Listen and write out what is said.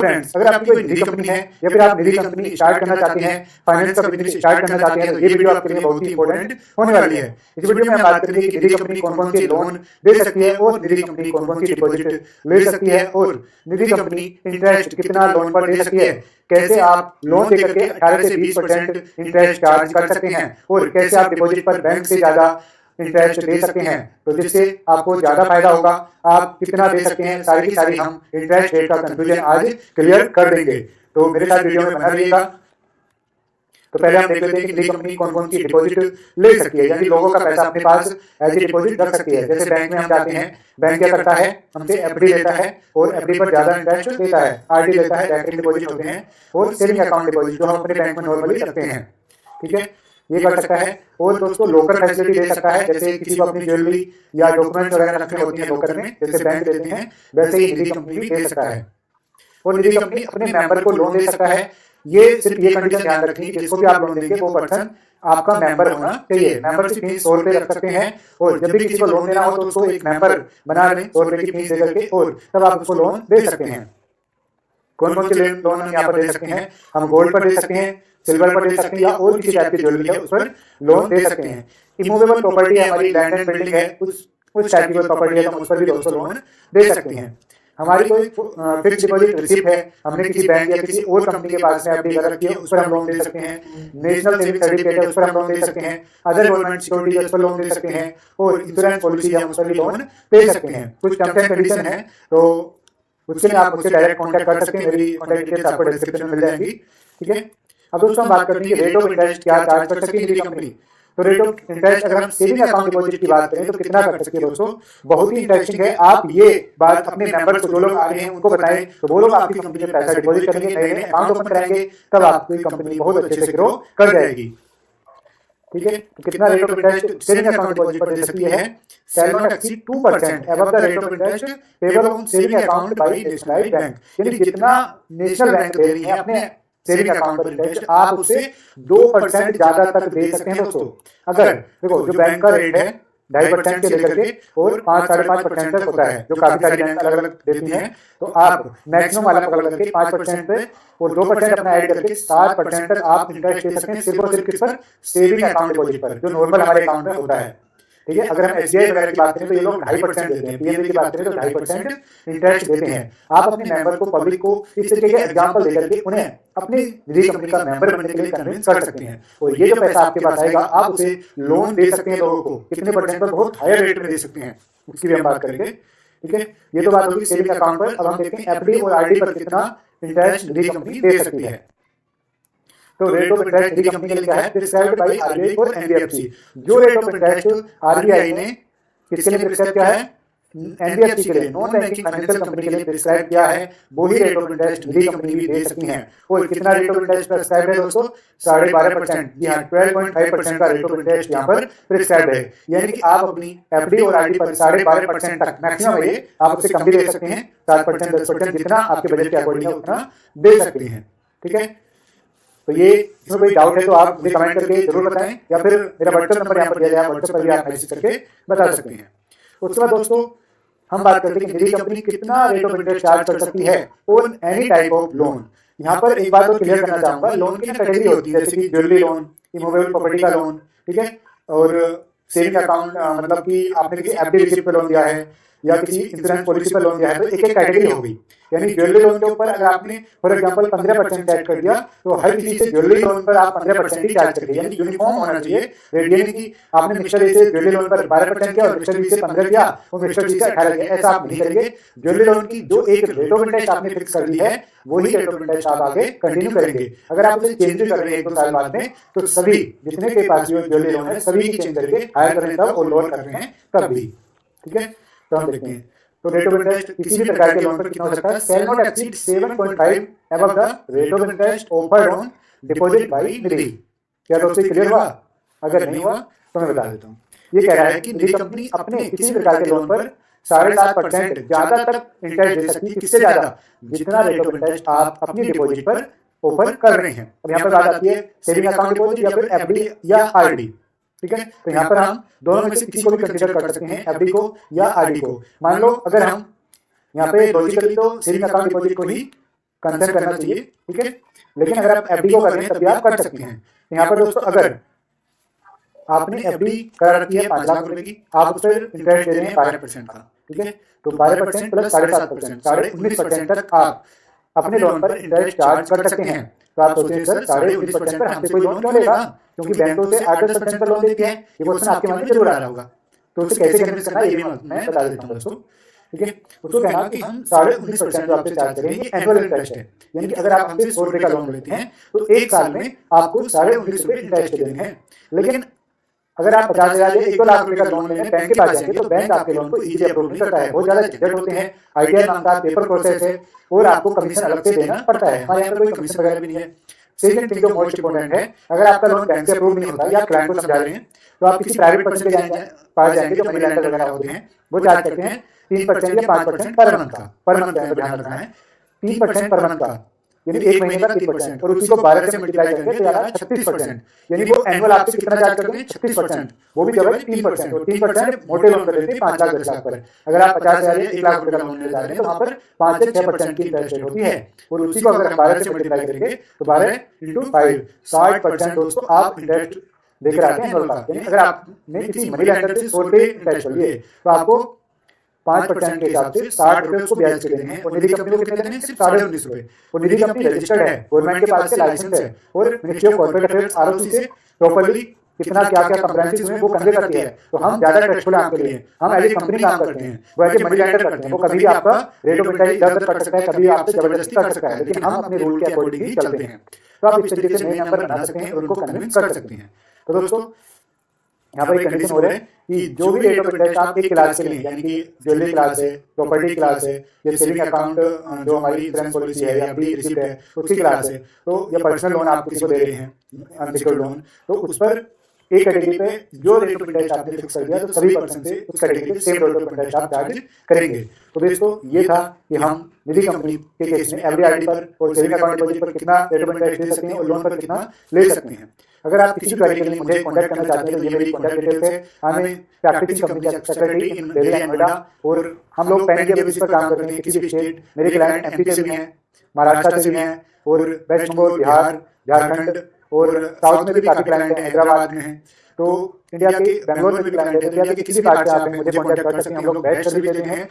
Friends, अगर आपकी कोई निजी कंपनी है या फिर आप निजी कंपनी स्टार्ट करना चाहते हैं, फाइनेंस का बिजनेस स्टार्ट करना चाहते हैं, तो ये वीडियो आपके लिए बहुत ही इंपॉर्टेंट होने वाली है। इस वीडियो में हम बात करेंगे कि निजी कंपनी कौन कौन से लोन दे सकती है और निजी कंपनी कौन कौन सी डिपॉजिट ले सकती है और निजी कंपनी इंटरेस्ट कितना लोन पर दे सकती है, कैसे आप लोन देकर के 18 से 20% इंटरेस्ट चार्ज कर सकते हैं और कैसे आप डिपॉजिट पर बैंक से ज्यादा इंटरेस्ट दे सकते हैं, तो जिससे आपको ज्यादा फायदा होगा। आप कितना दे सकते हैं, सारी की सारी हम इंटरेस्ट रेट का कंफ्यूजन आज क्लियर कर देंगे, तो मेरे साथ वीडियो में बना रहिएगा। तो पहले हम देख लेते हैं कि निजी कंपनी कौन कौन सी डिपॉजिट ले सकती है, यानी लोगों का पैसा अपने पास एज ए डिपॉजिट रख सकती है। जैसे बैंक में हम जाते हैं, बैंक क्या करता है, हमसे एफडी लेता है और एफडी पर ज्यादा इंटरेस्ट देता है, आरडी लेता है, डायरेक्ट डिपॉजिट होते हैं और सेविंग अकाउंट डिपॉजिट जो हम अपने बैंक में नॉर्मली रखते हैं। ठीक है, ये कर सकता है। और दोस्तों लोकर फैसिलिटी दे सकता है, जैसे किसी को अपनी ज्वेलरी या डॉक्यूमेंट्स वगैरह रखने होती है लोकर में, जैसे बैंक देते हैं वैसे ही निजी कंपनी भी दे सकता है। और निजी कंपनी अपने मेंबर को लोन दे सकता है। ये सिर्फ ये कंडीशन ध्यान रखनी है, जिसको भी आप लोन देंगे वो पर्सन आपका मेंबर होना चाहिए। मेंबरशिप फीस 100 रुपए रख सकते हैं और जब भी किसी को लोन देना हो तो उसको एक मेंबर बना लें 100 रुपए की फीस देकर के, और तब आप उसको लोन दे सकते हैं। कौन कौन से लोन हम यहाँ पर दे सकते हैं, हम गोल्ड पर दे सकते हैं, सिल्वर पर दे सकते हैं या और किसी टाइप की ज्वेलरी है उस पर लोन दे सकते हैं। इमूवेबल प्रॉपर्टी है, हमारी लैंड एंड बिल्डिंग है, उस टाइप की प्रॉपर्टी है तो उस पर भी दोस्तों लोन दे सकते हैं। हमारी कोई फिक्स डिपॉजिट रिसिप्ट है, हमने किसी बैंक या किसी और कंपनी के पास में एफडी कर रखी है, उस पर हम लोन दे सकते हैं। नेशनल सेविंग सर्टिफिकेट है, उस पर हम लोन दे सकते हैं। अदर गवर्नमेंट सिक्योरिटी है, उस पर लोन दे सकते हैं। और इंश्योरेंस पॉलिसी है, उस पर भी लोन दे सकते हैं। कुछ टर्म्स एंड कंडीशन है, तो उसके लिए आप मुझसे डायरेक्ट कॉन्टैक्ट कर सकते हैं, मेरी कॉन्टैक्ट डिटेल्स आपको डिस्क्रिप्शन में मिल जाएंगी। ठीक है, अब दोस्तों हम बात करते हैं कि रेट ऑफ इंटरेस्ट क्या चार्ज कर सकती है निजी कंपनी। तो रेट ऑफ इंटरेस्ट अगर हम सेविंग अकाउंट डिपॉजिट की बात करें तो कितना कर सकती है दोस्तों, बहुत ही इंटरेस्टिंग है। आप ये बात अपने मेंबर्स को, जो लोग आ रहे हैं उनको बताएं, तो वो लोग आपकी कंपनी में पैसा डिपॉजिट करेंगे, नए नए अकाउंट ओपन कराएंगे, तब आपकी कंपनी बहुत अच्छे से ग्रो कर जाएगी। ठीक है, तो कितना rate of interest saving account deposit पर दे सकती है, shall not exceed 2% above the rate of interest payable on saving account by nationalized bank। यानी जितना नेशनल बैंक दे रही है अपने सेविंग अकाउंट पर इंटरेस्ट, आप उससे 2% ज्यादा तक दे सकते हैं दोस्तों। अगर देखो जो बैंक का रेट है 2.5% से लेकर के और 5-5.5% तक होता है, जो काफी सारी बैंक अलग अलग देती हैं, तो आप मैक्सिमम वाला पकड़ करके 5% पे और 2% अपना ऐड करके 7% तक आप इंटरेस्ट दे सकते हैं, सिर्फ और सिर्फ किस पर, सेविंग अकाउंट डिपॉजिट पर, जो नॉर्मल हमारे अकाउंट में होता है। ठीक है, अगर हम एसबीआई वगैरह की बात करें तो ये लोग 2.5% देते हैं, पीएनबी की बात करें तो 2.5% इंटरेस्ट देते हैं। आप अपने मेंबर को, पब्लिक को इस तरीके के एग्जांपल देकर के उन्हें अपनी निजी कंपनी का मेंबर बनने के लिए कन्विंस कर सकते हैं, और ये जो पैसा आपके पास आएगा आप उसे लोन दे सकते हैं लोगों को, कितने परसेंट पर, बहुत हायर रेट में दे सकते हैं, उसकी भी हम बात करेंगे। ठीक है, ये तो बात होगी सेविंग अकाउंट पर। अब हम देखते हैं एफडी और आरडी पर कितना इंटरेस्ट निजी कंपनी दे सकती है। तो रेट ऑफ इंटरेस्ट निजी कंपनी के लिए क्या है, प्रिस्क्राइब्ड बाय आरबीआई और एनबीएफसी। जो रेट ऑफ इंटरेस्ट आरबीआई ने किसके लिए प्रिस्क्राइब किया है, एनबीएफसी के लिए, नॉन बैंकिंग फाइनेंशियल कंपनी के लिए प्रिस्क्राइब किया है, वही रेट ऑफ इंटरेस्ट निजी कंपनी भी दे सकती हैं। और कितना रेट ऑफ इंटरेस्ट प्रिस्क्राइब है दोस्तों, 12.5%। जी हाँ, 12.5% का रेट ऑफ इंटरेस्ट यहाँ पर प्रिस्क्राइब है। यानी कि आप अपनी एफडी और आरडी पर 12.5% तक मैक्सिमम है, आप उससे कम भी दे सकते हैं, 7%, 10%, जितना आपके बजट के अकॉर्डिंग है उतना दे सकते हैं। ठीक है, तो ये इसमें कोई डाउट है तो आप मुझे कमेंट करके जरूर बताएं, या फिर मेरा व्हाट्सएप नंबर यहाँ पर दिया गया है, व्हाट्सएप पर भी आप मैसेज करके बता सकते हैं। उसके बाद दोस्तों हम बात करते हैं कि निजी कंपनी कितना रेट ऑफ इंटरेस्ट चार्ज कर सकती है on any type of loan. यहाँ पर एक बात और क्लियर करना चाहूंगा, लोन की कैटेगरी होती है, जैसे कि ज्वेलरी लोन, इमूवेबल प्रॉपर्टी का लोन, ठीक है, और सेविंग अकाउंट, मतलब कि आपने किसी एफडी रिसिप्ट पे लोन दिया है या किसी इंश्योरेंस पॉलिसी पर लोन दिया है, तो एक एक कैटेगरी होगी। यानी ज्वेलरी लोन के ऊपर अगर आपने फॉर एग्जांपल 15% चार्ज कर दिया, तो हर किसी से ज्वेलरी लोन पर आप 15% ही चार्ज करिए, यानी यूनिफॉर्म होना चाहिए रेट। यानी कि आपने मिस्टर ए से ज्वेलरी लोन पर 12% किया और मिस्टर बी से 15 किया और मिस्टर सी से 18 किया, ऐसा आप नहीं करेंगे। ज्वेलरी लोन की जो एक रेट ऑफ इंटरेस्ट आपने फिक्स कर दी है, वही रेट ऑफ इंटरेस्ट आप आगे कंटिन्यू करेंगे। अगर आप उसे चेंज कर रहे हैं 1-2 साल बाद में, तो सभी जितने के पास ज्वेलरी लोन है सभी की चेंज करके हायर कर रहे हैं तब और लोअर कर रहे हैं तब भी। ठीक है, तो हम देखते हैं तो रेट ऑफ इंटरेस्ट किसी भी प्रकार के लोन पर कितना हो सकता है, shall not exceed 7.5 above the rate of interest offered on deposit by निधि। क्या दोस्तों क्लियर हुआ? अगर नहीं हुआ तो मैं बता देता हूँ। ये कह रहा है कि निधि कंपनी अपने किसी प्रकार के लोन पर 7.5% ज्यादा तक इंटरेस्ट दे सकती है। किससे ज्यादा? जितना रेट ऑफ इंटरेस्ट आप अपनी डिपॉजिट पर ऑफर कर रहे हैं। अब यहाँ पर बात आती है सेविंग अकाउंट डिपॉजिट या फिर एफडी या आरडी। ठीक है, तो यहाँ पर हम दोनों में से किसी को भी कंसीडर कर सकते हैं, एफडी को या आरडी को। मान लो अगर हम यहाँ पे लॉजिकली तो सेविंग अकाउंट डिपॉजिट को ही कंसर्न करना चाहिए, ठीक है। लेकिन अगर आप एफडी को कर रहे हैं तभी आप कर सकते हैं। यहाँ पर दोस्तों अगर आपने एफडी करा रखी है 5 लाख रुपए की, आप उस पर इंटरेस्ट दे रहे हैं 12% का, ठीक है। तो 12% प्लस 7.5%, 19.5% तक आप अपने लोन पर इंटरेस्ट चार्ज कर सकते हैं। तो आप सोचते हैं सर 19.5% पर हमसे कोई लोन क्यों लेगा, क्योंकि बैंक तो उसे 8-10% पर लोन देती है। ये क्वेश्चन आपके मन में जरूर आ रहा होगा। तो उसे कैसे कन्विंस करना है ये भी मैं बता देता हूँ दोस्तों, ठीक है। उसको कहना कि हम 19.5% जो आपसे चार्ज करेंगे ये एनुअल इंटरेस्ट है, यानी कि अगर आप हमसे 100 रुपए का लोन लेते हैं तो एक साल में आपको 19.5 रुपए इंटरेस्ट देने हैं। लेकिन अगर आप 50,000 या 1 लाख रुपए का लोन लेने बैंक के पास जाएंगे तो बैंक आपके लोन को इजीली अप्रूव नहीं करता है, बहुत ज्यादा झंझट होते हैं, आईटीआर मांगता है, पेपर प्रोसेस है और आपको कमीशन अलग से देना पड़ता है। हमारे यहाँ पर कोई कमीशन वगैरह भी नहीं है। सेकंड थिंग जो मोस्ट इंपोर्टेंट है, अगर आपका लोन बैंक से अप्रूव नहीं होता या क्लाइंट को समझा रहे हैं तो आप किसी प्राइवेट पर्सन के पास जाएंगे जो मनी लेंडर वगैरह होते हैं, वो चार्ज करते हैं 3% या 5% पर मंथ का। पर मंथ का ध्यान रखना है, 3% पर मंथ का, यानी एक महीने का 3%, और उसी को 12 से मल्टीप्लाई करेंगे तो यार 36%, यानी वो एनुअल आपसे कितना चार्ज करते हैं 36%, वो भी जब है 3%। और 3% मोटे लोन पर देते हैं 5 लाख 10 लाख पर। अगर आप 50,000 या 1 लाख रुपए का लोन ले जा रहे हैं तो वहां पर 5 से 6% की इंटरेस्ट रेट होती है। और उसी को अगर हम 12 से मल्टीप्लाई करेंगे तो 12 × 5 60% दोस्तों आप इंटरेस्ट देकर आते हैं एनुअल का। यानी अगर आपने किसी मनी लेंडर से 100 रुपए इंटरेस्ट कर लिए तो आपको 5% के हिसाब से 60 रुपए उसको ब्याज के देने हैं। और निधि कंपनी को कितने देने हैं? सिर्फ 19.5 रुपए। और निधि कंपनी रजिस्टर्ड है, गवर्नमेंट के पास से लाइसेंस है और ministry of corporate affairs ROC से प्रॉपर्ली कितना क्या क्या कंप्लायंसेस हुए वो कन्वे करती है। तो हम ज्यादा ट्रस्टफुल है आपके लिए, हम एज ए कंपनी काम करते हैं, वो एज ए मनी लेंडर करते हैं। वो कभी भी आपका रेट ऑफ इंटरेस्ट इधर कर सकता है, कभी आपसे जबरदस्ती कर सकता है, लेकिन हम अपने रूल के अकॉर्डिंग ही चलते हैं। तो आप इस तरीके से नए नंबर बना सकते हैं और उनको कन्विंस कर सकते हैं। तो दोस्तों यहाँ पर एक कंडीशन हो रहा है कि जो भी रेट ऑफ इंटरेस्ट आप एक क्लास के लिए, यानी कि ज्वेलरी क्लास है, प्रॉपर्टी क्लास है, या सेविंग अकाउंट जो हमारी इंश्योरेंस पॉलिसी है या बड़ी रिसिप्ट है उसकी क्लास है, तो या पर्सनल लोन आप किसी को दे रहे हैं अनसिक्योर्ड लोन, तो उस पर एक कैटेगरी पे जो रेट ऑफ इंटरेस्ट आपने फिक्स कर दिया तो सभी पर्सन से उस कैटेगरी पे सेम रेट ऑफ इंटरेस्ट आप चार्ज करेंगे। तो दोस्तों ये था कि हम निधि कंपनी के केस में एफडी पर और सेविंग अकाउंट डिपॉजिट पर कितना रेट ऑफ इंटरेस्ट दे सकते हैं और लोन पर कितना ले सकते हैं। अगर आप किसी क्वेरी के लिए मुझे कांटेक्ट करना चाहते हैं तो ये मेरी कांटेक्ट डिटेल्स है। हमें प्रैक्टिस कंपनी का secretary in Delhi and Noida, और हम लोग पैन इंडिया बेसिस पर काम करते हैं किसी भी स्टेट। मेरे क्लाइंट एमपी से भी हैं, महाराष्ट्र से भी हैं, और वेस्ट बंगाल, बिहार, झारखंड और साउथ में भी काफी क्लाइंट हैं, हैदराबाद में हैं। तो इंडिया के बेंगलोर में भी क्लाइंट है, इंडिया के किसी पार्ट से आप मुझे कांटेक्ट कर सकते हैं, हम लोग बेस्ट सर्विस देते हैं।